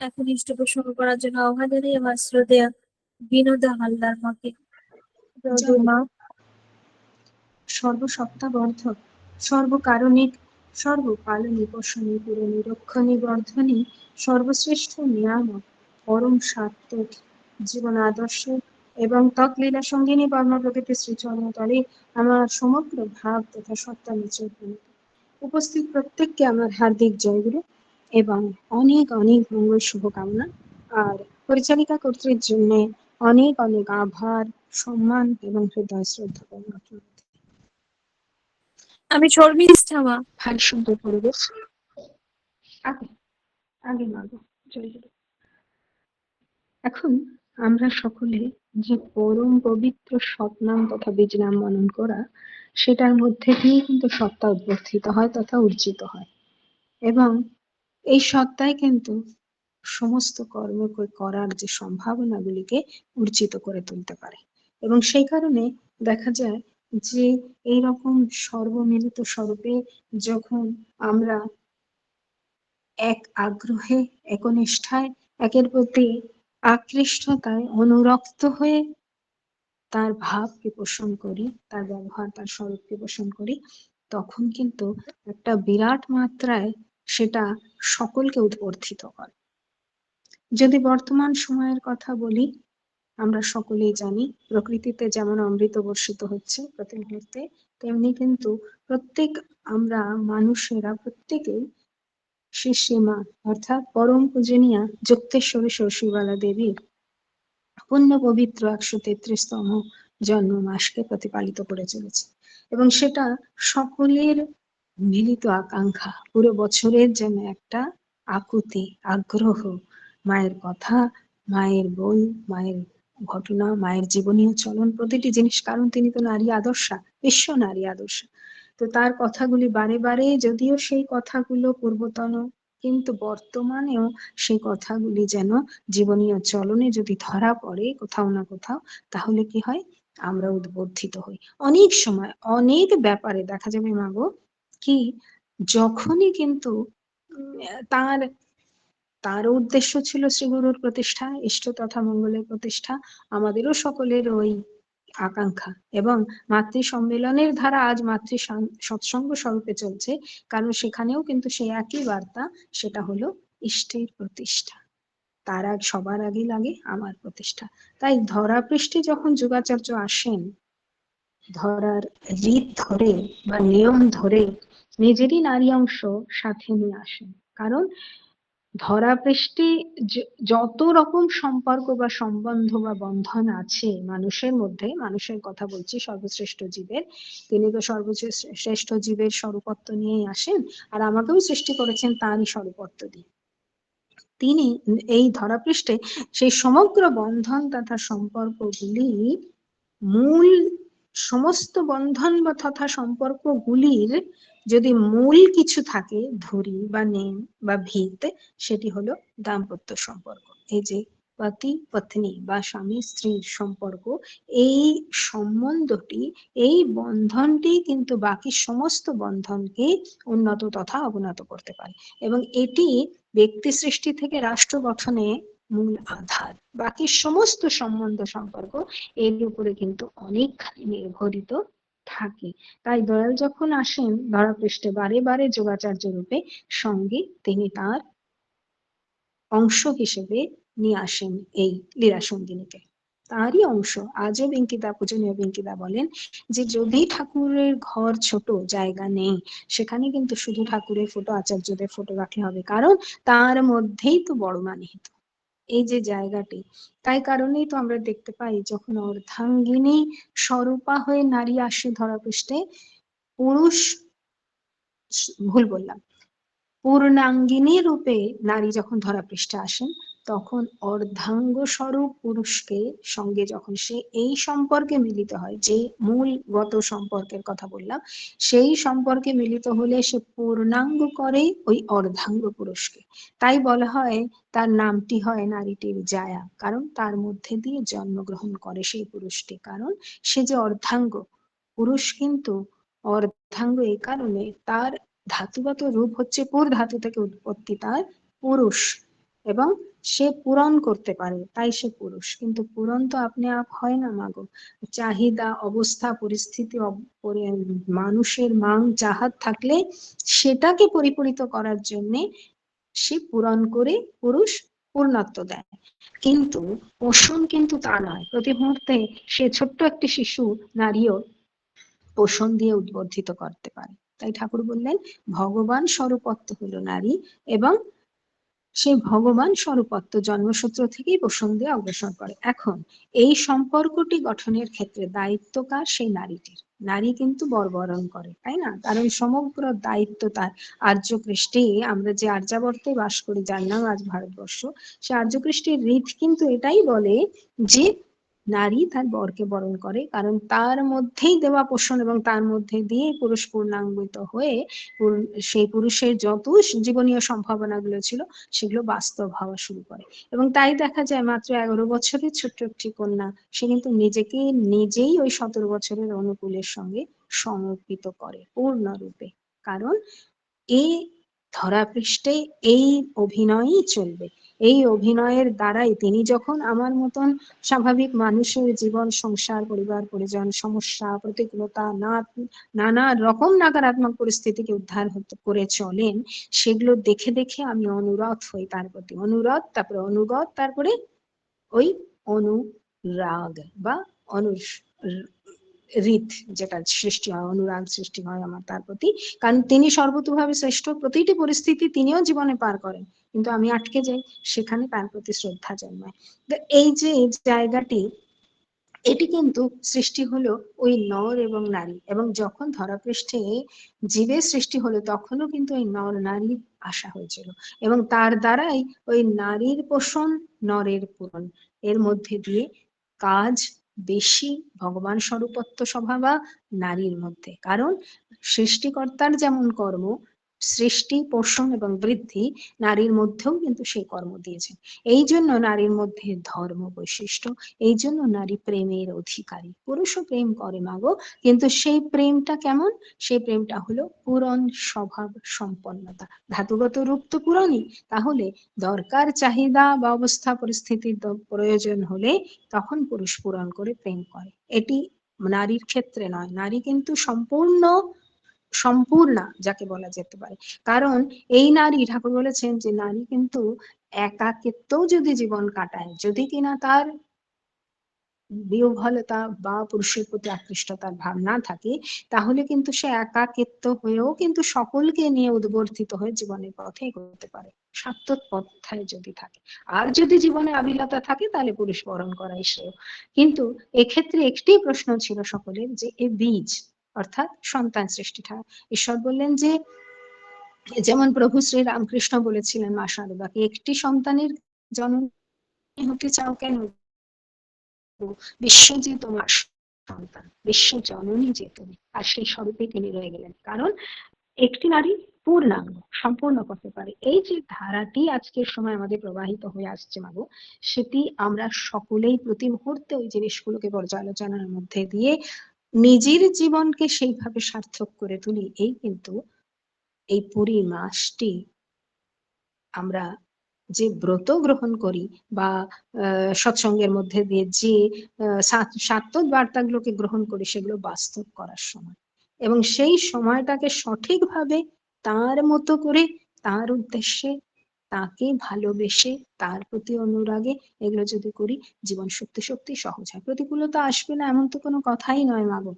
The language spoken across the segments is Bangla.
একনিষ্ঠ প্রসঙ্গ করার জন্য আহ্বান জানিয়ে আমার শ্রদ্ধেয় বিনোদা হালদার মাকে। জয় মা। সর্বসত্তাবর্ধক, সর্বকারণিক, সর্বপালনী পোষণী পূরণী রক্ষণী বর্ধনী, সর্বশ্রেষ্ঠ নিয়ামক, পরম সাত্ত্বিক জীবন আদর্শ এবং তৎলীলা সঙ্গিনী বর্মা প্রকৃতি শ্রীচরণতলে আমার সমগ্র ভাব তথা সত্তা নিচে উপস্থিত প্রত্যেককে আমার হার্দিক জয়গুরু এবং অনেক অনেক মঙ্গল শুভকামনা। আর পরিচালিকা কর্তৃর জন্য অনেক অনেক আভার, সম্মান এবং হৃদয় শ্রদ্ধা। আমি শর্মিষ্ঠা মা। ভারী সুন্দর পরিবেশ। আগে আগে মাগো জয়গুরু। এখন আমরা সকলে যে পরম পবিত্র সৎনাম তথা বীজ নাম মনন করা, সেটার মধ্যে দিয়ে কিন্তু সত্তা উদ্বর্ধিত হয় তথা অর্জিত হয়, এবং এই সত্তাই কিন্তু সমস্ত কর্ম করার যে সম্ভাবনাগুলিকে অর্জিত করে তুলতে পারে। এবং সেই কারণে দেখা যায় যে এইরকম সর্বমিলিত স্বরূপে যখন আমরা এক আগ্রহে, একনিষ্ঠায়, একের প্রতি আকৃষ্টতায় অনুরক্ত হয়ে তার ভাবকে পোষণ করি, তার ব্যবহার, তার স্বরূপকে পোষণ করি, তখন কিন্তু একটা বিরাট মাত্রায় সেটা সকলকে উদ্বর্ধিত করে। যদি বর্তমান সময়ের কথা বলি, আমরা সকলেই জানি প্রকৃতিতে যেমন অমৃত বর্ষিত হচ্ছে প্রতি মুহূর্তে, তেমনি কিন্তু প্রত্যেক আমরা মানুষেরা প্রত্যেকেই শ্রী শ্রীমা অর্থাৎ পরম পূজনীয়া যুক্তেশ্বরী শশীবালা দেবীর পুণ্য পবিত্র 133তম জন্ম মাসকে প্রতিপালিত করে চলেছে। এবং সেটা সকলের মিলিত আকাঙ্ক্ষা, পুরো বছরের যেন একটা আকুতি, আগ্রহ, মায়ের কথা, মায়ের বই, মায়ের ঘটনা, মায়ের জীবনীয় চলন, প্রতিটি জিনিস, কারণ তিনি তো নারী আদর্শা, বিশ্ব নারী আদর্শ। তো তার কথাগুলি বারে বারে, যদিও সেই কথাগুলো পূর্বতন, কিন্তু বর্তমানেও সেই কথাগুলি যেন জীবনীয় চলনে যদি ধরা পড়ে কোথাও না কোথাও, তাহলে কি হয়, আমরা উদ্বুদ্ধিত হই। অনেক সময় অনেক ব্যাপারে দেখা যাবে মাগো কি, যখনই কিন্তু তার তার উদ্দেশ্য ছিল শ্রীগুরুর প্রতিষ্ঠা, ইষ্ট তথা মঙ্গলের প্রতিষ্ঠা, আমাদেরও সকলের ওই আকাঙ্ক্ষা, এবং মাতৃ সম্মেলনের ধারা আজ মাতৃ সৎসঙ্গ স্বরূপে চলছে, কারণ সেখানেও কিন্তু সেই একই বার্তা, সেটা হলো ইষ্টের প্রতিষ্ঠা। তার সবার আগে লাগে আমার প্রতিষ্ঠা। তাই ধরাপৃষ্ঠে যখন যুগাচার্য আসেন, ধরার রীত ধরে বা নিয়ম ধরে নিজেরই নারী অংশ সাথে নিয়ে আসেন। কারণ ধরাপৃষ্ঠে যত রকম সম্পর্ক বা সম্বন্ধ বা বন্ধন আছে মানুষের মধ্যে, মানুষের কথা বলছি, সর্বশ্রেষ্ঠ জীবের, তিনি তো সর্বশ্রেষ্ঠ জীবের স্বরূপত্ব নিয়েই আসেন, আর আমাকেও সৃষ্টি করেছেন তারই স্বরূপত্ব দিয়ে। তিনি এই ধরাপৃষ্ঠে সেই সমগ্র বন্ধন তথা সম্পর্কগুলি, মূল সমস্ত বন্ধন বা তথা সম্পর্কগুলির যদি মূল কিছু থাকে, ধরি বা নেম বা ভিত, সেটি হলো দাম্পত্য সম্পর্ক। এই যে পতি পত্নী বা স্বামী স্ত্রীর সম্পর্ক, এই সম্বন্ধটি, এই বন্ধনটি কিন্তু বাকি সমস্ত বন্ধনকে উন্নত তথা অবনত করতে পারে, এবং এটি ব্যক্তি সৃষ্টি থেকে রাষ্ট্র গঠনে মূল আধার। বাকি সমস্ত সম্বন্ধ সম্পর্ক এর উপরে কিন্তু অনেকখানি নির্ভরিত থাকে। তাই দয়াল যখন আসেন ধরাপৃষ্ঠে বারে বারে যোগাচার্য রূপে, সঙ্গে তিনি তার অংশ হিসেবে নিয়ে আসেন এই লীলা সঙ্গিনীকে, তারই অংশ। আজও বেঙ্কিদা, পূজনীয় বেঙ্কিদা বলেন যে যদি ঠাকুরের ঘর ছোট, জায়গা নেই, সেখানে কিন্তু শুধু ঠাকুরের ফটো, আচার্যদের ফটো রাখলে হবে, কারণ তার মধ্যেই তো বড় মানিহিত এই যে জায়গাটি। তাই কারণেই তো আমরা দেখতে পাই যখন অর্ধাঙ্গিনী স্বরূপা হয়ে নারী আসে ধরাপৃষ্ঠে, পুরুষ, ভুল বললাম, পূর্ণাঙ্গিনী রূপে নারী যখন ধরাপৃষ্ঠে আসেন, তখন অর্ধাঙ্গ স্বরূপ পুরুষকে সঙ্গে যখন সে এই সম্পর্কে মিলিত হয়, যে মূলগত সম্পর্কের কথা বললাম, সেই সম্পর্কে মিলিত হলে সে পূর্ণাঙ্গ করে ওই অর্ধাঙ্গ পুরুষকে। তাই বলা হয় তার নামটি হয় নারীটির জায়া, কারণ তার মধ্যে দিয়ে জন্মগ্রহণ করে সেই পুরুষটি, কারণ সে যে অর্ধাঙ্গ। পুরুষ কিন্তু অর্ধাঙ্গ এই কারণে, তার ধাতুগত রূপ হচ্ছে পুর ধাতু থেকে উৎপত্তি তার পুরুষ, এবং সে পূরণ করতে পারে, তাই সে পুরুষ। কিন্তু পূরণ তো আপনি আপ হয় না মাগো। চাহিদা, অবস্থা, পরিস্থিতি, মানুষের চাহাত থাকলে সেটাকে পরিপূরিত করার জন্যে সে পূরণ করে পুরুষ পূর্ণত্ব দেয়। কিন্তু পোষণ কিন্তু তা নয়। প্রতি মুহূর্তে সে ছোট্ট একটি শিশু নারীও পোষণ দিয়ে উদ্বর্ধিত করতে পারে। তাই ঠাকুর বললেন ভগবান স্বরূপত্ব হলো নারী, এবং সেই ভগবান স্বরূপত্ব জন্মসূত্র থেকেই পোষণ দিয়ে অগ্রসর করে। এখন এই সম্পর্কটি গঠনের ক্ষেত্রে দায়িত্ব কার? সেই নারীটির। নারী কিন্তু বরবরণ করে, তাই না? কারণ সমগ্র দায়িত্ব তার। আর্যকৃষ্টি, আমরা যে আর্যাবর্তে বাস করি, যার নাম আজ ভারতবর্ষ, সে আর্যকৃষ্টির রীত কিন্তু এটাই বলে যে নারী তার বরকে বরণ করে, কারণ তার মধ্যেই দেওয়া পোষণ এবং তার মধ্যে দিয়ে পুরুষ পূর্ণাঙ্গিত হয়ে সেই পুরুষের যত জীবনীয় সম্ভাবনাগুলো ছিল সেগুলো বাস্তব হওয়া শুরু করে। এবং তাই দেখা যায় মাত্র 11 বছরের ছোট্ট একটি কন্যা, সে কিন্তু নিজেকে নিজেই ওই 17 বছরের অনুকূলের সঙ্গে সমর্পিত করে পূর্ণরূপে। কারণ এই ধরাপৃষ্ঠে এই অভিনয়ই চলবে। এই অভিনয়ের দ্বারাই তিনি যখন আমার মতন স্বাভাবিক মানুষের জীবন, সংসার, পরিবার পরিজন, সমস্যা, প্রতিকূলতা, নানা রকম নাকারাত্মক পরিস্থিতিকে উদ্ধার করে চলেন, সেগুলো দেখে দেখে আমি অনুরত হই তার প্রতি। অনুরত, তারপরে অনুগত, তারপরে ওই অনুরাগ বা রীত যেটা সৃষ্টি হয়, অনুরাগ সৃষ্টি হয় আমার তার প্রতি। কারণ তিনি সর্বতোভাবে শ্রেষ্ঠ, প্রতিটি পরিস্থিতি তিনিও জীবনে পার করেন, কিন্তু আমি আটকে যাই, সেখানে তার প্রতি শ্রদ্ধা জন্মায়। তো এই যে জায়গাটি, এটি কিন্তু সৃষ্টি হলো ওই নর এবং নারী। এবং যখন ধরাপৃষ্ঠে জীবের সৃষ্টি হলো তখনও কিন্তু ওই নর নারীর আশা হয়েছিল, এবং তার দ্বারাই ওই নারীর পোষণ, নরের পূরণ, এর মধ্যে দিয়ে কাজ বেশি ভগবান স্বরূপত্ব স্বভাবা নারীর মধ্যে। কারণ সৃষ্টিকর্তার যেমন কর্ম সৃষ্টি, পোষণ এবং বৃদ্ধি, নারীর মধ্যেও কিন্তু সেই কর্ম দিয়েছেন। এই জন্য নারীর মধ্যে ধর্ম বৈশিষ্ট্য, এই জন্য নারী প্রেমের অধিকারী। পুরুষও প্রেম করে মাগো, কিন্তু সেই প্রেমটা কেমন? সেই প্রেমটা হলো পূরণ স্বভাব সম্পন্নতা। ধাতুগত রূপ তো পূরণই, তাহলে দরকার, চাহিদা বা অবস্থা পরিস্থিতির প্রয়োজন হলে তখন পুরুষ পূরণ করে প্রেম করে। এটি নারীর ক্ষেত্রে নয়। নারী কিন্তু সম্পূর্ণা যাকে বলা যেতে পারে। কারণ এই নারী, ঠাকুর বলেছেন যে নারী কিন্তু একাকিত্বও যদি জীবন কাটায়, যদি কিনা তার বিহ্বলতা বা পুরুষের প্রতি আকৃষ্টতার ভাব না থাকে, তাহলে কিন্তু সে একাকিত্ব হয়েও কিন্তু সকলকে নিয়ে উদ্বর্ধিত হয়ে জীবনের পথে এগোতে পারে, সাত্ত্বিক পন্থায় যদি থাকে। আর যদি জীবনে আবিলতা থাকে তাহলে পুরুষ বরণ করাই শ্রেয়। কিন্তু এক্ষেত্রে একটি প্রশ্ন ছিল সকলের, যে এ বীজ অর্থাৎ সন্তান সৃষ্টিটা, ঈশ্বর বললেন যে, যেমন প্রভু শ্রী রামকৃষ্ণ বলেছিলেন মা শারদাকে, একটি সন্তানের জননী হতে চাও কেন? বিশ্ব যে তোমার সন্তান, বিশ্ব জননী যে তুমি। আর সেই স্বরূপে তিনি রয়ে গেলেন, কারণ একটি নারী পূর্ণাঙ্গ, সম্পূর্ণ করতে পারে। এই যে ধারাটি আজকের সময় আমাদের প্রবাহিত হয়ে আসছে মাগো, সেটি আমরা সকলেই প্রতি মুহূর্তে ওই জিনিসগুলোকে পর্যালোচনার মধ্যে দিয়ে নিজের জীবনকে সেইভাবে সার্থক করে তুলি। এই কিন্তু এই পুরী মাসটি আমরা যে ব্রত গ্রহণ করি বা সৎসঙ্গের মধ্যে দিয়ে যে সাত্ত্বিক বার্তাগুলোকে গ্রহণ করি, সেগুলো বাস্তব করার সময়। এবং সেই সময়টাকে সঠিকভাবে তার মতো করে, তার উদ্দেশ্যে, তাকে ভালোবেসে, তার প্রতি অনুরাগে এগুলো যদি করি, জীবন সত্যি সত্যি সহজ হয়। প্রতিকূলতা আসবে না এমন তো কোনো কথাই নয় মাগো,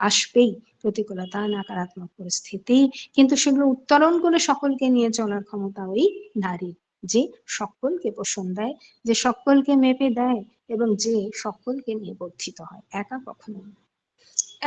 আসবেই প্রতিকূলতা, নাকারাত্মক পরিস্থিতি, কিন্তু সেগুলো উত্তরণ করে সকলকে নিয়ে চলার ক্ষমতা ওই নারীর, যে সকলকে পোষণ দেয়, যে সকলকে মেপে দেয়, এবং যে সকলকে নিয়ে বর্ধিত হয়, একা কখনো না।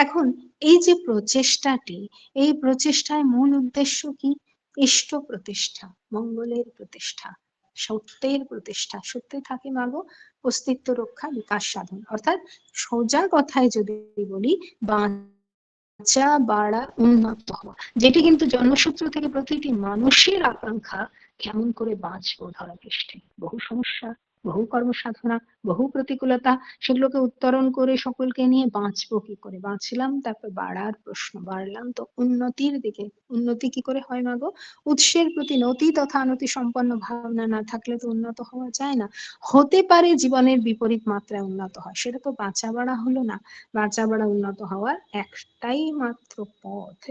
এখন এই যে প্রচেষ্টাটি, এই প্রচেষ্টায় মূল উদ্দেশ্য কি? ইষ্ট প্রতিষ্ঠা, মঙ্গলের প্রতিষ্ঠা, সত্যের প্রতিষ্ঠা। সত্যে থাকে মাগো অস্তিত্ব রক্ষা, বিকাশ সাধন। অর্থাৎ সোজা কথায় যদি বলি, বাঁচা, বাড়া, উন্নত হওয়া, যেটি কিন্তু জন্মসূত্র থেকে প্রতিটি মানুষের আকাঙ্ক্ষা। কেমন করে বাঁচবো ধরাপৃষ্ঠে, বহু সমস্যা, বহু কর্মসাধনা, বহু প্রতিকূলতা, সেগুলোকে উত্তরণ করে সকলকে নিয়ে বাঁচবো কি করে? বাঁচলাম, তারপর বাড়ার প্রশ্ন, বাড়লাম তো উন্নতির দিকে। উন্নতি কি করে হয় মাগো? উৎসের প্রতি নতি তথা নতি সম্পন্ন ভাবনা না থাকলে তো উন্নত হওয়া যায় না। হতে পারে জীবনের বিপরীত মাত্রায় উন্নত হয়, সেটা তো বাঁচা বাড়া হলো না। বাঁচা বাড়া উন্নত হওয়ার একটাই মাত্র পথ,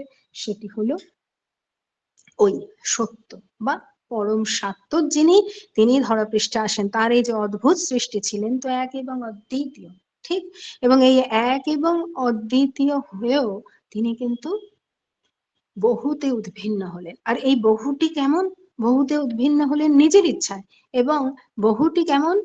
সেটি হলো ওই সত্য বা পরম সত্য যিনি, তিনি ধরাপৃষ্ঠে আসেন। তার এই যে অদ্ভুত সৃষ্টি, ছিলেন তো এক এবং অদ্বিতীয়, ঠিক? এবং এই এক এবং অদ্বিতীয় হয়েও তিনি কিন্তু বহুতে উদ্ভিন্ন হলেন। আর এই বহুটি কেমন? বহুতে উদ্ভিন্ন হলেন নিজের ইচ্ছায়, এবং বহুটি কেমন?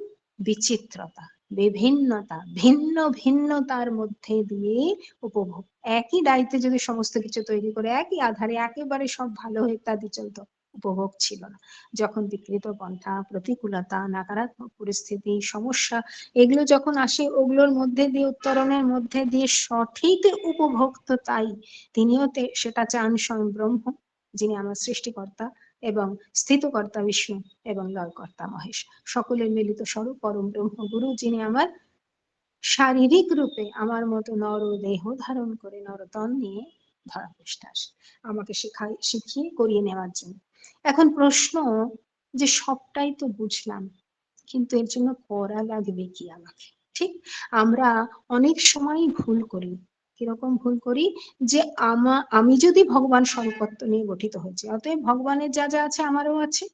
বিচিত্রতা, বিভিন্নতা, ভিন্ন ভিন্নতার মধ্যে দিয়ে উপভোগ। একই দায়িত্বে যদি সমস্ত কিছু তৈরি করে একই আধারে একেবারে সব ভালো হয়ে ইত্যাদি চলতো, উপভোগ ছিল না। যখন বিকৃত পন্থা, প্রতিকূলতা, নকারাত্মক পরিস্থিতি, সমস্যা, এগুলো যখন আসে, ওগুলোর মধ্যে দিয়ে, উত্তরণের মধ্যে দিয়ে সঠিক উপভোগ তো তাই, তিনিও সেটা চান স্বয়ং ব্রহ্ম, যিনি আমার সৃষ্টিকর্তা এবং স্থিতকর্তা বিষ্ণু এবং লয়কর্তা মহেশ, সকলের মিলিত স্বরূপ পরম ব্রহ্ম গুরু, যিনি আমার শারীরিক রূপে আমার মতো নর দেহ ধারণ করে নরতন নিয়ে ধরাপৃষ্ঠে আসে আমাকে শিখিয়ে করিয়ে নেওয়ার জন্য। এখন প্রশ্ন, যে সবটাই তো বুঝলাম, কিন্তু এর জন্য করা লাগবে কি আমাকে? ঠিক? আমরা অনেক সময় ভুল করি। কিরকম ভুল করি? যে আমি যদি ভগবান স্বরূপত্ব নিয়ে গঠিত হয়েছি, অতএব ভগবানের যা যা আছে আমারও আছে।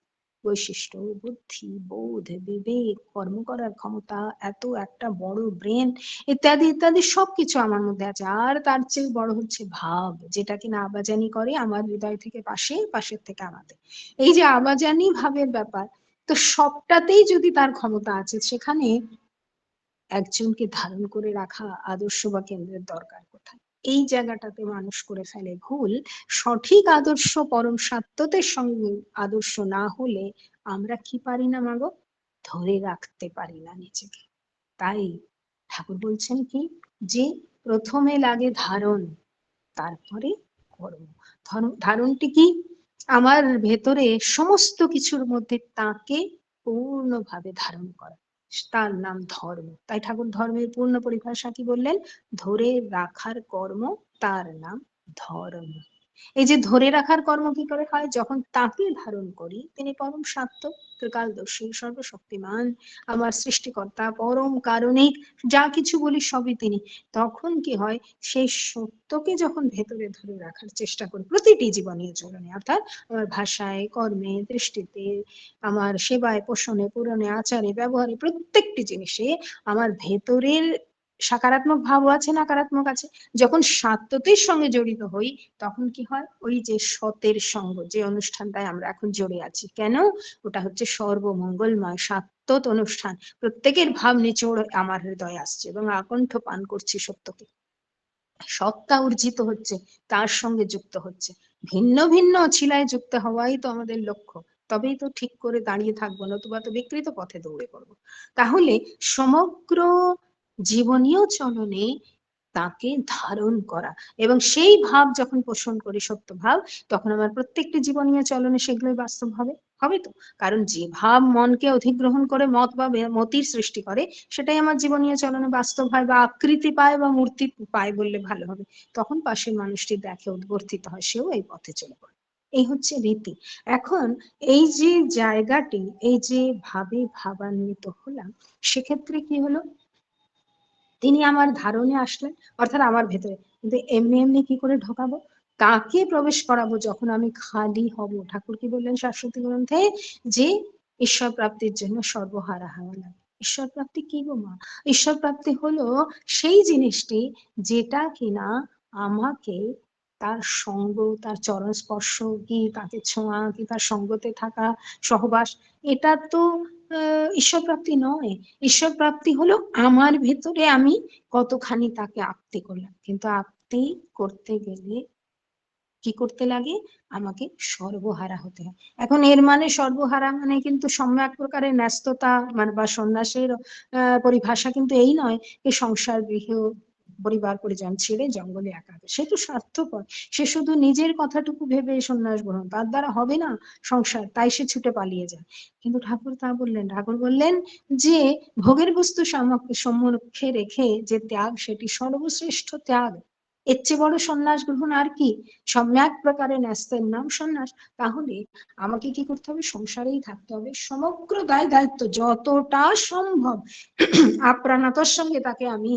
বৈশিষ্ট্য, বুদ্ধি, বোধ, বিবেক, কর্ম করার ক্ষমতা, এত একটা বড় ব্রেন, ইত্যাদি ইত্যাদি সবকিছু আমার মধ্যে আছে। আর তার চেয়ে বড় হচ্ছে ভাব, যেটা কিনা আবাজানি করে আমার হৃদয় থেকে পাশে, পাশের থেকে আমাদের। এই যে আবাজানি ভাবের ব্যাপার, তো সবটাতেই যদি তার ক্ষমতা আছে, সেখানে একজনকে ধারণ করে রাখা আদর্শ বা কেন্দ্রের দরকার কোথায়? এই জায়গাটাতে মানুষ করে ফেলে ভুল। সঠিক আদর্শ পরম সত্যতের সঙ্গে আদর্শ না হলে আমরা কি পারি না মাগো? ধরে রাখতে পারি না নিজেকে। তাই ঠাকুর বলছেন কি, যে প্রথমে লাগে ধারণ, তারপরে কর্ম। ধারণটি কি? আমার ভেতরে সমস্ত কিছুর মধ্যে তাকে পূর্ণভাবে ধারণ করা, তার নাম ধর্ম। তাই ঠাকুর ধর্মের পূর্ণ পরিভাষা কি বললেন? ধরে রাখার কর্ম, তার নাম ধর্ম। এই যে ধরে রাখার কর্ম কি করে হয়? যখন তাকে ধারণ করি, তিনি পরম সত্য, ত্রিকালদর্শী, সর্বশক্তিমান, আমার সৃষ্টিকর্তা, পরম কারণিক, যা কিছু বলি সবই তিনি। তখন কি হয়? সেই সত্যকে যখন ভেতরে ধরে রাখার চেষ্টা করি প্রতিটি জীবনীয় চরণে, অর্থাৎ আমার ভাষায়, কর্মে, দৃষ্টিতে, আমার সেবায়, পোষণে, পূরণে, আচারে, ব্যবহারে, প্রত্যেকটি জিনিসে আমার ভেতরের সকারাত্মক ভাবও আছে, নকারাত্মক আছে। যখন সত্যতের সঙ্গে জড়িত হই, তখন কি হয়? ওই যে সতের সঙ্গ, যে অনুষ্ঠানটায় আমরা এখন জড়ে আছি, কেন? ওটা হচ্ছে সর্বমঙ্গলময় সত্যত অনুষ্ঠান। প্রত্যেকের ভাব নিচোড় আমার হৃদয়ে আসছে এবং আকণ্ঠ পান করছি সত্যকে। সত্তা অর্জিত হচ্ছে, তার সঙ্গে যুক্ত হচ্ছে। ভিন্ন ভিন্ন ছিলায় যুক্ত হওয়াই তো আমাদের লক্ষ্য। তবেই তো ঠিক করে দাঁড়িয়ে থাকবো, নতুবা তো বিকৃত পথে দৌড়ে পড়বো। তাহলে সমগ্র জীবনীয় চলনে তাকে ধারণ করা, এবং সেই ভাব যখন পোষণ করি, সত্য ভাব, তখন আমার প্রত্যেকটি জীবনীয় চলনে সেগুলোই বাস্তব হবে। হবে তো? কারণ যে ভাব মনকে অধিগ্রহণ করে মত বা মতির সৃষ্টি করে, সেটাই আমার জীবনীয় চলনে বাস্তব হয়, বা আকৃতি পায়, বা মূর্তি পায় বললে ভালো হবে। তখন পাশের মানুষটি দেখে উদ্বর্তিত হয়, সেও এই পথে চলে পড়ে। এই হচ্ছে রীতি। এখন এই যে জায়গাটি, এই যে ভাবে ভাবান্বিত হলাম, সেক্ষেত্রে কি হলো? তিনি আমার ধারণে আসলেন, অর্থাৎ আমার ভেতরে। কিন্তু এমনি এমনি কি করে ঢোকাবো? তাকে প্রবেশ করাবো যখন আমি খালি হব। ঠাকুর কি বললেন শাশ্বতী গ্রন্থে? যে ঈশ্বর প্রাপ্তির জন্য সর্বহারা হওয়া লাগে। ঈশ্বর প্রাপ্তি কি গো মা? ঈশ্বর প্রাপ্তি হলো সেই জিনিসটি যেটা কিনা আমাকে তার সঙ্গ, তার চরণ স্পর্শ, কি তাকে ছোঁয়া, কি তার সঙ্গতে থাকা, সহবাস, এটা তো ঈশ্বর প্রাপ্তি নয়। ঈশ্বর প্রাপ্তি হলো আমার ভেতরে আমি কতখানি তাকে আপ্তি করলাম। কিন্তু আপ্তি করতে গেলে কি করতে লাগে? আমাকে সর্বহারা হতে হয়। এখন এর মানে সর্বহারা মানে কিন্তু সম্যক প্রকারের ন্যস্ততা, মানে বা সন্ন্যাসের পরিভাষা কিন্তু এই নয় যে সংসার গৃহ পরিবার পরিজন ছেড়ে জঙ্গলে একা একা। সে তো স্বার্থপর, সে শুধু নিজের কথাটুকু ভেবে সন্ন্যাস গ্রহণ, তার দ্বারা হবে না সংসার, তাই সে ছুটে পালিয়ে যায়। কিন্তু ঠাকুর তা বললেন, ঠাকুর বললেন যে ভোগের বস্তু সম্মুখে রেখে যে ত্যাগ, সেটি সর্বশ্রেষ্ঠ ত্যাগ। এর চেয়ে বড় সন্ন্যাস গ্রহণ আর কি? সম্যক প্রকারে ন্যস্তের নাম সন্ন্যাস। তাহলে আমাকে কি করতে হবে? সংসারেই থাকতে হবে, সমগ্র দায় দায়িত্ব যতটা সম্ভব আপ্রাণতার সঙ্গে তাকে আমি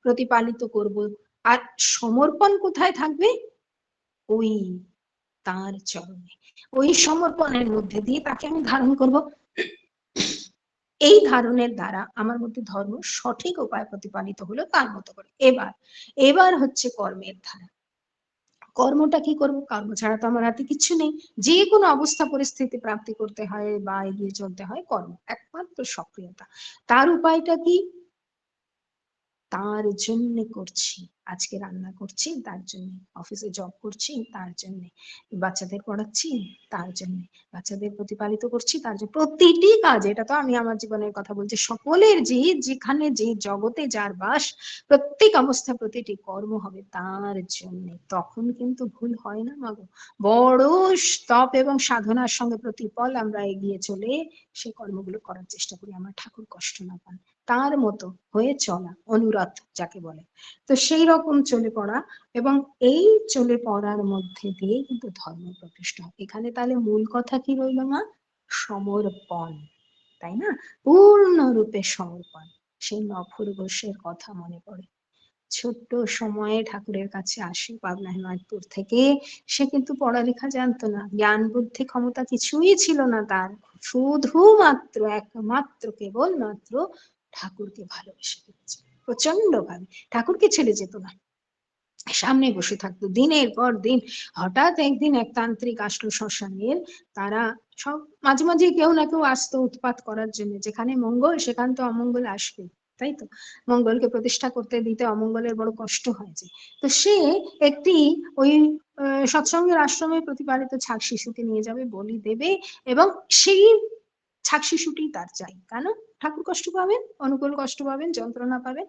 প্রতিপালিত করব। আর সমর্পণ কোথায় থাকবে? ওই তার চরণে। ওই সমর্পণের মধ্যে দিয়ে তাকে আমি ধারণ করব। এই ধারণের দ্বারা আমার মধ্যে ধর্ম সঠিক উপায় প্রতিপালিত হলো তার মতো করে। এবার হচ্ছে কর্মের ধারা। কর্মটা কি করব? কর্ম ছাড়া তো আমার হাতে কিছু নেই। যে কোনো অবস্থা পরিস্থিতি প্রাপ্তি করতে হয় বা এগিয়ে চলতে হয়, কর্ম একমাত্র সক্রিয়তা। তার উপায়টা কি? তার জন্য করছি। আজকে রান্না করছি তার জন্য, অফিসে জব করছি তার জন্য, বাচ্চাদের পড়াচ্ছি তার জন্য, বাচ্চাদের প্রতিপালিত করছি তার জন্য। প্রতিটি কাজ, এটা তো আমি আমার জীবনের কথা বলছি, সকলের যে যেখানে যে জগতে যার বাস, প্রত্যেক অবস্থা প্রতিটি কর্ম হবে তার জন্য। তখন কিন্তু ভুল হয় না মাগো। বড় স্তব এবং সাধনার সঙ্গে প্রতিপল আমরা এগিয়ে চলে সে কর্মগুলো করার চেষ্টা করি, আমার ঠাকুর কষ্ট না পান, তার মতো হয়ে চলা, অনুরথ যাকে বলে। তো সেই রকম চলে পড়া, এবং এই চলে পড়ার মধ্যে দিয়ে কিন্তু ধর্ম প্রতিষ্ঠা হয়। এখানে তাহলে মূল কথা কি রইল মা? সমর্পণ, তাই না? পূর্ণরূপে সমর্পণ। সেই নফর ঘোষের কথা মনে পড়ে। ছোট্ট সময়ে ঠাকুরের কাছে আসে পাবনা হেমায়তপুর থেকে। সে কিন্তু পড়ালেখা জানতো না, জ্ঞান বুদ্ধি ক্ষমতা কিছুই ছিল না তার। শুধুমাত্র একমাত্র কেবলমাত্র ঠাকুরকে ভালোবেসে ফেলেছে প্রচন্ড ভাবে। ঠাকুরকে ছেড়ে যেত না, সামনে বসে থাকতো দিনের পর দিন। হঠাৎ একদিন এক তান্ত্রিক আসলো শ্মশানের। তারা সব মাঝে মাঝে কেউ না কেউ আসতো উৎপাত করার জন্য। যেখানে মঙ্গল সেখানে তো অমঙ্গল আসবে, তাই তো? মঙ্গলকে প্রতিষ্ঠা করতে দিতে অমঙ্গলের বড় কষ্ট হয়েছে। তো সে একটি ওই সৎসঙ্গের আশ্রমে প্রতিপালিত ছাগ শিশুকে নিয়ে যাবে, বলি দেবে, এবং সেই ছাগ শিশুটি তার চাই। কেন? ঠাকুর কষ্ট পাবেন, অনুকূল কষ্ট পাবেন, যন্ত্রণা পাবেন।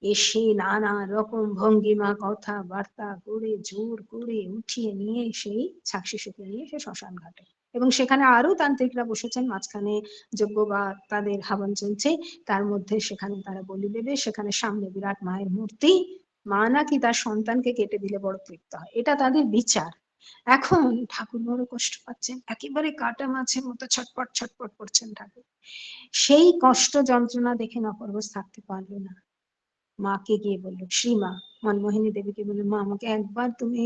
এসে নানা রকম ভঙ্গিমা কথা বার্তা করে জোর করে উঠিয়ে নিয়ে সেই ছাগ শিশুকে নিয়ে সে শ্মশান ঘাটে। এবং সেখানে আরো তান্ত্রিকরা বসেছেন, মাঝখানে যজ্ঞ বা তাদের হাবন চলছে, তার মধ্যে সেখানে তারা বলি দেবে। সেখানে সামনে বিরাট মায়ের মূর্তি। মা নাকি তার সন্তানকে কেটে দিলে বড় তৃপ্ত হয়, এটা তাদের বিচার। এখন ঠাকুর বড় কষ্ট পাচ্ছেন, একেবারে কাটা মাছের মতো ছটপট ছটপট করছেন ঠাকুর। সেই কষ্ট যন্ত্রণা দেখে নপরঘোষ থাকতে পারলো না, মাকে গিয়ে বললো, শ্রীমা মনমোহিনী দেবীকে বললো, মা আমাকে একবার তুমি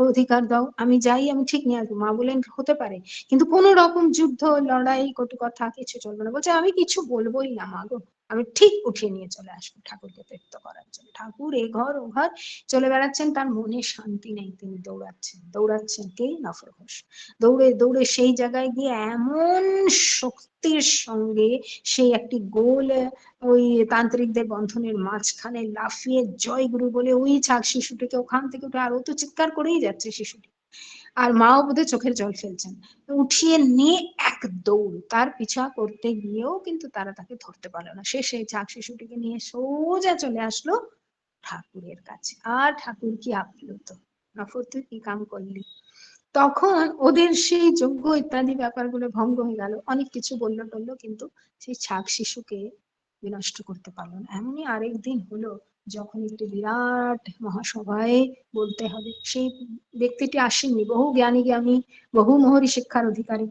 অধিকার দাও, আমি যাই, আমি ঠিক নিয়ে আসবো। মা বলেন, হতে পারে, কিন্তু কোন রকম যুদ্ধ লড়াই কটু কথা কিছু চলবে না। বলছে, আমি কিছু বলবোই না মা গো, আমি ঠিক উঠিয়ে নিয়ে চলে আসবো ঠাকুরকে তৃপ্ত করার জন্য। ঠাকুর এ ঘর ও ঘর চলে বেড়াচ্ছেন, তার মনে শান্তি নেই, তিনি দৌড়াচ্ছেন কে? নফর ঘোষ। দৌড়ে দৌড়ে সেই জায়গায় গিয়ে এমন শক্তির সঙ্গে সেই একটি গোল ওই তান্ত্রিকদের বন্ধনের মাঝখানে লাফিয়ে জয় গুরু বলে ওই ছাগ শিশুটিকে ওখান থেকে উঠে, আর ও তো চিৎকার করেই যাচ্ছে শিশুটি, আর মাও বোধহয় চোখের জল ফেলছেন, উঠিয়ে নিয়ে এক দৌড়। তার পিছা করতে গিয়েও কিন্তু তারা তাকে ধরতে পারলো না। সে সেই ছাগ শিশুটিকে নিয়ে সোজা চলে আসলো ঠাকুরের কাছে। আর ঠাকুর কি আপ্লুত, নফর তুই কি কাম করলি। তখন ওদের সেই যজ্ঞ ইত্যাদি ব্যাপারগুলো ভঙ্গ হয়ে গেল, অনেক কিছু বললো টললো, কিন্তু সেই ছাগ শিশুকে বিনষ্ট করতে পারলো না। এমনই আরেক দিন হলো, যখন একটি বিরাট মহাসভায় বলতে হবে, সেই ব্যক্তিটি আসেননি, বহু জ্ঞানী জ্ঞানী, বহু মহরী শিক্ষার অধিকারী।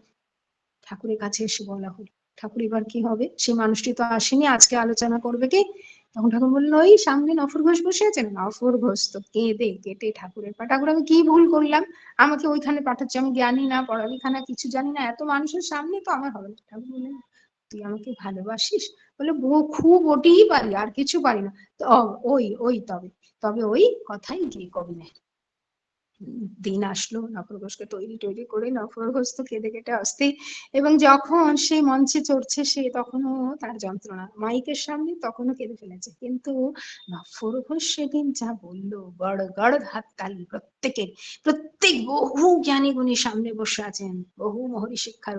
ঠাকুরের কাছে এসে বলা হলো, ঠাকুর এবার কি হবে? সেই মানুষটি তো আসেনি, আজকে আলোচনা করবে কে? তখন ঠাকুর বললেন, ওই সামনে নফর ঘোষ বসে আছেন। নফর ঘোষ তো কেঁদে কেটে ঠাকুরের পা, ঠাকুর আমি কি ভুল করলাম, আমাকে ওইখানে পাঠাচ্ছে, আমি জ্ঞানী না, পড়ালেখা না, কিছু জানি না, এত মানুষের সামনে তো আমার হবে না। ঠাকুর বললেন, তুই আমাকে ভালোবাসিস? বলে, খুব ওটিই পারি, আর কিছু পারি না। তো ওই তবে তবে ওই কথাই গিয়ে কবি নেই। দিন আসলো, নফর ঘোষকে তৈরি টৈরি করে, নফর ঘোষ তো কেঁদে কেটে অস্থির। এবং যখন সে মঞ্চে চড়ছে, সে তখনও তার যন্ত্রণা, মাইকের সামনে তখনও কেঁদে ফেলেছে। কিন্তু নফর ঘোষ সেদিন যা বললো, গড় গড় হাততালি প্রত্যেকের। প্রত্যেক বহু জ্ঞানী গুণী সামনে বসে আছেন, বহু মহরী শিক্ষার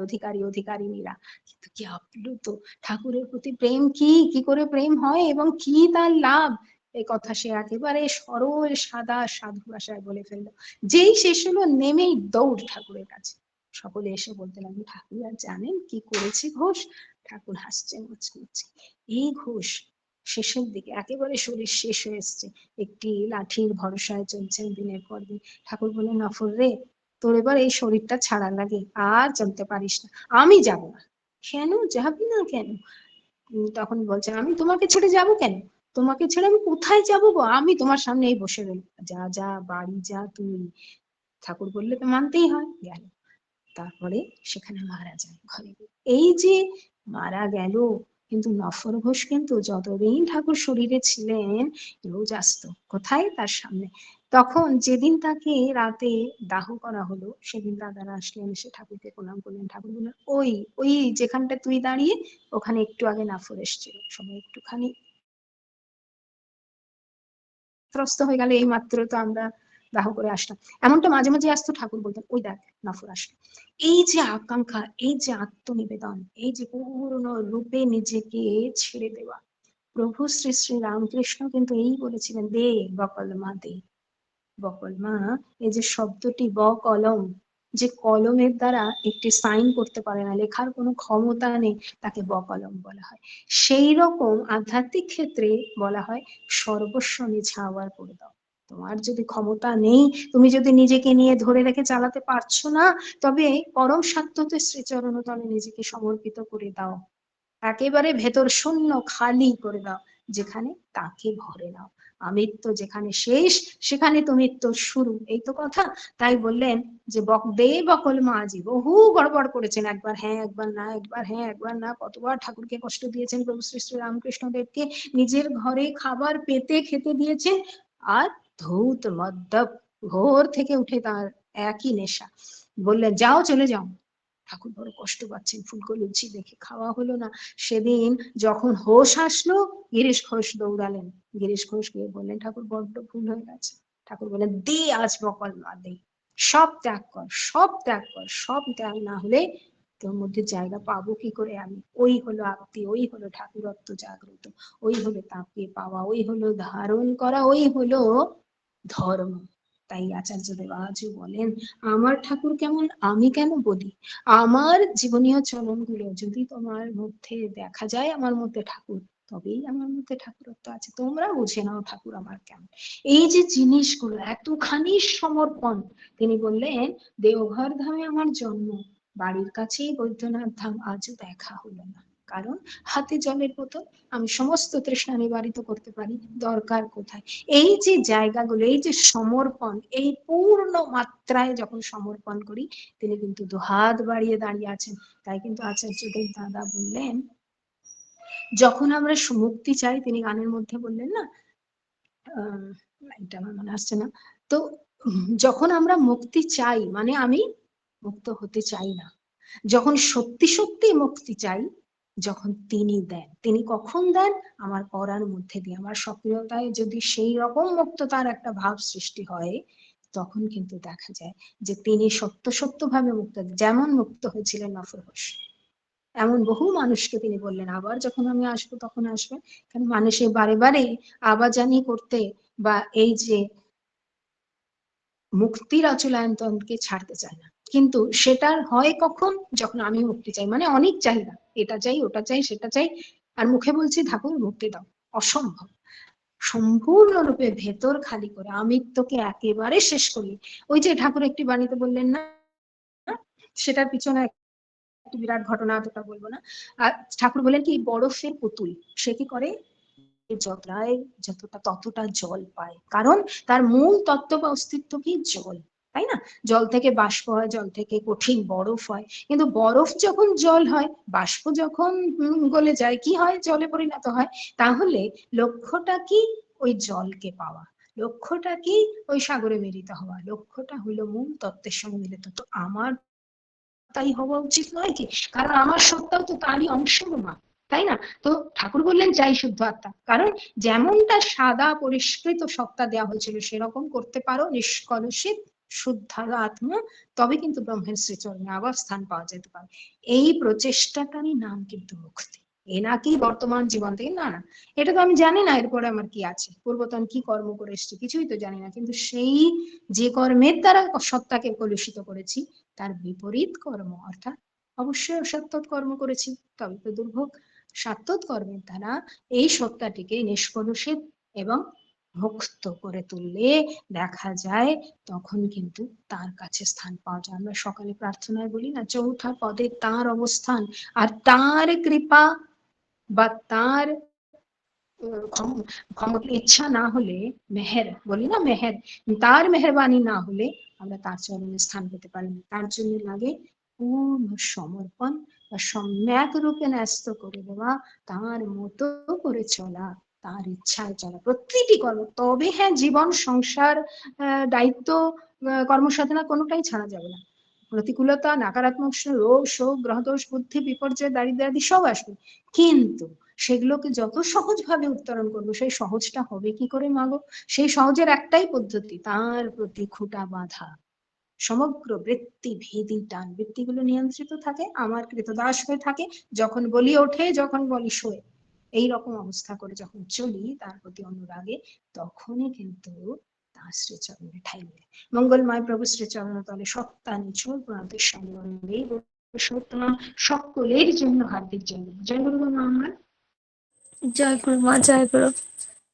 অধিকারিণীরা, কিন্তু কি আপ্লুত। ঠাকুরের প্রতি প্রেম কি করে প্রেম হয় এবং কি তার লাভ, এই কথা সে একেবারে সরল সাদা সাধু ভাষায় বলে ফেললো। যেই শেষ হলো নেমেই দৌড় ঠাকুরের কাছে। সকলে এসে বলতে লাগলো, ঠাকুর আর জানেন কি করেছে ঘোষ? ঠাকুর হাসছে মুচকি। এই ঘোষ শেষের দিকে একেবারে শরীর শেষ হয়ে এসছে, একটি লাঠির ভরসায় চলছেন দিনের পর দিন। ঠাকুর বললেন, নফর রে, তোর এবার এই শরীরটা ছাড়া লাগে, আর চলতে পারিস না, আমি যাব না। কেন যাবি না কেন? তখন বলছেন, আমি তোমাকে ছেড়ে যাব কেন? তোমাকে ছেড়ে আমি কোথায় যাবো গো? আমি তোমার সামনে এই বসে রইল, যা যা বাড়ি যা তুই। ঠাকুর বললে তো মানতেই হয়। গেল। তারপরে সেখানে মারা যায় ঘরে। এই যে মারা গেল, কিন্তু নফর ঘোষ কিন্তু যতদিন ঠাকুর শরীরে ছিলেন রোজ আসতো। কোথায়? তার সামনে। তখন যেদিন তাকে রাতে দাহ করা হলো, সেদিন দাদারা আসলেন, এসে ঠাকুরকে প্রণাম করলেন। ঠাকুর বললেন, ওই ওই যেখানটা তুই দাঁড়িয়ে, ওখানে একটু আগে নাফর এসেছিল, সবাই একটুখানি ত্রস্ত হয়ে গেল, এই মাত্র তো আমরা দাহ করে আসলাম। এমনটা মাঝে মাঝে আসতো, ঠাকুর বলতেন, ওই দেখ নাফর আসলো। এই যে আকাঙ্ক্ষা, এই যে আত্মনিবেদন, এই যে পূর্ণ রূপে নিজেকে ছেড়ে দেওয়া, প্রভু শ্রী শ্রী রামকৃষ্ণ কিন্তু এই বলেছিলেন, দে বকল মা দে। বকল মা, এই যে শব্দটি ব কলম, যে কলমের দ্বারা একটি সাইন করতে পারে না, লেখার কোনো ক্ষমতা নেই, তাকে বকলম বলা হয়। সেই রকম আধ্যাত্মিক ক্ষেত্রে বলা হয়, সর্বস্ব নিছাওয়ার করে দাও। তোমার যদি ক্ষমতা নেই, তুমি যদি নিজেকে নিয়ে ধরে রেখে চালাতে পারছো না, তবে পরম সাত্যতে শ্রীচরণ তলে নিজেকে সমর্পিত করে দাও। একেবারে ভেতর শূন্য খালি করে দাও, যেখানে তাকে ভরে নাও। আমৃত্য যেখানে শেষ, সেখানে তো মৃত্যুর শুরু, এই তো কথা। তাই বললেন যে দে বকল মাঝি, বহু গড়বড় করেছেন, একবার হ্যাঁ একবার না, একবার হ্যাঁ একবার না, কতবার ঠাকুরকে কষ্ট দিয়েছেন প্রভু শ্রী শ্রী রামকৃষ্ণ দেবকে, নিজের ঘরে খাবার পেতে খেতে দিয়েছেন। আর ধূত মদ্যপ, ভোর থেকে উঠে তার একই নেশা। বললেন, যাও চলে যাও। ঠাকুর বড় কষ্ট পাচ্ছেন, ফুলকো লুচি দেখে খাওয়া হলো না। সেদিন যখন হোশ আসলো, গিরিশ ঘোষ দৌড়ালেন। গিরিশ ঘোষ গিয়ে বললেন, ঠাকুর বড্ড ভুল হয়ে গেছে। ঠাকুর বললেন, দে আজ বকল মা দে, সব ত্যাগ কর, সব ত্যাগ কর, সব ত্যাগ না হলে তোর মধ্যে জায়গা পাবো কি করে আমি? ওই হলো আত্মী, ওই হলো ঠাকুরত্ব জাগ্রত, ওই হলো তাকে পাওয়া, ওই হলো ধারণ করা, ওই হলো ধর্ম। তাই আচার্যদেব আজও বলেন, আমার ঠাকুর কেমন আমি কেন বলি? আমার জীবনীয় চলনগুলো যদি তোমার মধ্যে দেখা যায়, আমার মধ্যে ঠাকুর, তবেই আমার মধ্যে ঠাকুরত্ব আছে। তোমরা বুঝে নাও ঠাকুর আমার কেমন। এই যে জিনিসগুলো, এতখানি সমর্পণ। তিনি বললেন, দেওঘর ধামে আমার জন্ম, বাড়ির কাছেই বৈদ্যনাথ ধাম, আজও দেখা হলো না। কারণ হাতে জলের বোতল, আমি সমস্ত তৃষ্ণা নিবারিত করতে পারি, দরকার কোথায়? এই যে জায়গাগুলো, এই যে সমর্পণ, এই পূর্ণ মাত্রায় যখন সমর্পণ করি, তিনি কিন্তু দুহাত বাড়িয়ে দাঁড়িয়ে আছেন। তাই কিন্তু আচার্যদেব দাদা বললেন, যখন আমরা মুক্তি চাই, তিনি গানের মধ্যে বললেন না, এটা আমার মনে আসছে না তো, যখন আমরা মুক্তি চাই, মানে আমি মুক্ত হতে চাই না, যখন সত্যি সত্যি মুক্তি চাই, যখন তিনি দেন, তিনি কখন দেন? আমার পড়ার মধ্যে দিয়ে, আমার সক্রিয়তায় যদি সেই রকম মুক্ততার একটা ভাব সৃষ্টি হয়, তখন কিন্তু দেখা যায় যে তিনি সত্য সত্য ভাবে মুক্ত, যেমন মুক্ত হয়েছিলেন নফর ঘোষ। এমন বহু মানুষকে তিনি বললেন, আবার যখন আমি আসবো তখন আসবেন। কারণ মানুষের বারে বারে আবাজানি করতে, বা এই যে মুক্তির অচলায়তনকে ছাড়তে চায় না, কিন্তু সেটার হয় কখন? যখন আমি মুক্তি চাই, মানে অনেক চাহিদা, এটা চাই, ওটা চাই, সেটা চাই, আর মুখে বলছি ঠাকুর মুক্তি দাও, অসম্ভব। সম্পূর্ণরূপে ভেতর খালি করে, আমিত্বকে একেবারে শেষ করি। ওই যে ঠাকুর একটি বাণীতে বললেন না, সেটার পিছনে একটি বিরাট ঘটনা, অতটা বলবো না। আর ঠাকুর বলেন কি, বরফের পুতুল সে কি করে, যতটায় যতটা ততটা জল পায়, কারণ তার মূল তত্ত্ব বা অস্তিত্ব কি? জল, তাই না? জল থেকে বাষ্প হয়, জল থেকে কঠিন বরফ হয়, কিন্তু বরফ যখন জল হয়, বাষ্প যখন গলে যায়, কি হয়? জলে পরিণত হয়। তাহলে লক্ষ্যটা কি? ওই জলকে পাওয়া। লক্ষ্যটা কি? ওই সাগরে মিলিত হওয়া। লক্ষ্যটা হইলো মূল তত্ত্বের সঙ্গে মিলিত। তো আমার তাই হওয়া উচিত নয় কি? কারণ আমার সত্তাও তো তারই অংশ মা, তাই না? তো ঠাকুর বললেন, চাই শুদ্ধ আত্মা, কারণ যেমনটা সাদা পরিষ্কৃত সত্তা দেওয়া হয়েছিল, সেরকম করতে পারো নিষ্কলুষিত শুদ্ধ আত্মা, তবে কিন্তু ব্রহ্মের শ্রীচরণে আবার স্থান পাওয়া যেতে পারে। এই প্রচেষ্টাটারই নাম কিন্তু মুক্তি। এ নাকি বর্তমান জীবন থেকে, না না, এটা তো আমি জানি না এরপরে আমার কি আছে, পূর্বতন কি কর্ম করে এসেছি কিছুই তো জানি না, কিন্তু সেই যে কর্মের দ্বারা সত্তাকে কলুষিত করেছি তার বিপরীত কর্ম, অর্থাৎ অবশ্যই অসত্য কর্ম করেছি, তবে তো দুর্ভোগ। সত্য কর্মের দ্বারা এই সত্তাটিকে নিষ্কলুষিত এবং মুক্ত করে তুললে দেখা যায় তখন কিন্তু তার কাছে স্থান পাওয়া যায়। আমরা সকালে প্রার্থনায় বলি না, চৌথা পদে তার অবস্থান, আর তার কৃপা বা তার ইচ্ছা না হলে, মেহের বলি না, মেহের, তার মেহরবানি না হলে আমরা তার চরণে স্থান পেতে পারি না। তার জন্য লাগে পূর্ণ সমর্পণ বা সম্যক রূপে ন্যস্ত করে দেওয়া, তার মতো করে চলা, তার ইচ্ছায় চলা প্রতিটি কর্ম। তবে হ্যাঁ, জীবন সংসার দায়িত্ব কর্মসাধনা কোনোটাই ছাড়া যাবে না। প্রতিকূলতা, নাকারাত্মক রোগ, শোক, গ্রহদোষ, বুদ্ধি বিপর্যয়, দারিদ্র্য আদি সব আসবে, কিন্তু সেগুলোকে যত সহজভাবে উত্তরণ করবো, সেই সহজটা হবে কি করে মাগো? সেই সহজের একটাই পদ্ধতি, তার প্রতি খুঁটা বাঁধা। সমগ্র বৃত্তি ভেদি টান, বৃত্তিগুলো নিয়ন্ত্রিত থাকে, আমার কৃতদাস হয়ে থাকে, যখন বলি ওঠে, যখন বলি শোয়, এইরকম অবস্থা করে যখন চলি তার প্রতি অনুরাগে, তখনই কিন্তু তার শ্রীচরণে ঠাই মিলে। মঙ্গলময় প্রভু শ্রীচরণ তলে সত্তা নিচল প্রণতের সঙ্গে সকলের জন্য হার্দিক জয় গুরু। জয় গুরু মা। আমরা জয় গুরু মা, জয় গুরু।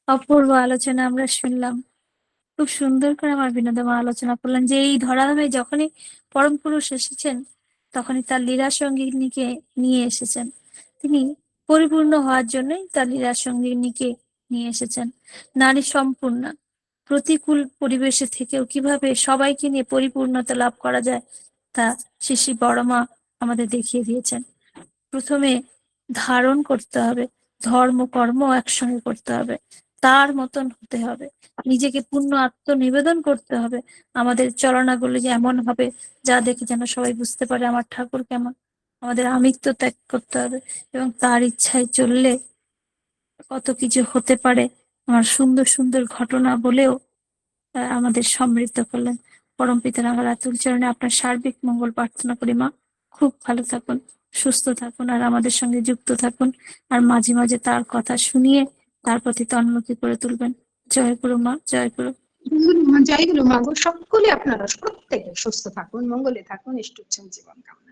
অপূর্ব আলোচনা আমরা শুনলাম। খুব সুন্দর করে আমার বিনোদন আলোচনা করলেন যে এই ধরাধামে যখনই পরম পুরুষ এসেছেন তখনই তার লীলা সঙ্গিনীকে নিয়ে এসেছেন। তিনি পরিপূর্ণ হওয়ার জন্যই তার লীলা সঙ্গিনীকে নিয়ে এসেছেন। নারী সম্পূর্ণ প্রতিকূল পরিবেশে থেকেও কিভাবে সবাইকে নিয়ে পরিপূর্ণতা লাভ করা যায় তা শ্রী শ্রী বড়মা আমাদের দেখিয়ে দিয়েছেন। প্রথমে ধারণ করতে হবে, ধর্ম কর্ম একসঙ্গে করতে হবে, তার মতন হতে হবে, নিজেকে পূর্ণ আত্মনিবেদন করতে হবে। আমাদের চলনাগুলো যে এমন হবে যা দেখে যেন সবাই বুঝতে পারে আমার ঠাকুর কেমন। আমাদের আমিত্ব ত্যাগ করতে হবে এবং তার ইচ্ছায় চললে কত কিছু হতে পারে। আমার সুন্দর সুন্দর ঘটনা বলেও আমাদের সমৃদ্ধ করলেন। পরম পিতার আমার আতুল চরণে আপনার সার্বিক মঙ্গল প্রার্থনা করি মা। খুব ভালো থাকুন, সুস্থ থাকুন, আর আমাদের সঙ্গে যুক্ত থাকুন, আর মাঝে মাঝে তার কথা শুনিয়ে তার প্রতি তন্মুখী করে তুলবেন। জয় গুরু মা, জয় গুরু। জয় গুরু মা গো। সকলে আপনারা প্রত্যেকে সুস্থ থাকুন, মঙ্গলে থাকুন, ইষ্ট জীবন কামনা।